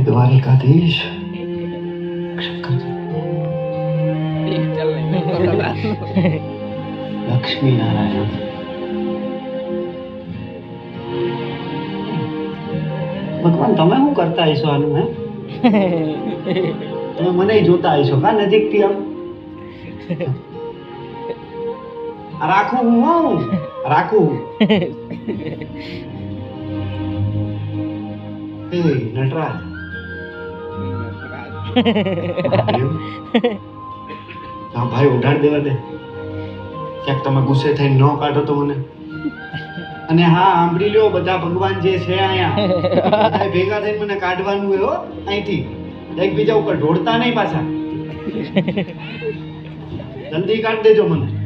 દ્વારિકાધીશ લક્ષ્મી નારાયણ ભગવાન તમે શું કરતા હશો આનું હે તમે મને જોતા હશો કા નજીકથી આમ રાખું હું રાખું એ નટરાજ હા ભાઈ ઉડાડ દેવા દે ક્યાંક તમે ગુસ્સે થઈને ન કાઢો તો મને અને હા સાંભળી લ્યો બધા ભગવાન જે છે અહીંયા બધા ભેગા થઈને મને કાઢવાનું હોય હો અહીંથી એકબીજા ઉપર ઢોળતા નહીં પાછા જલ્દી કાઢ દેજો મને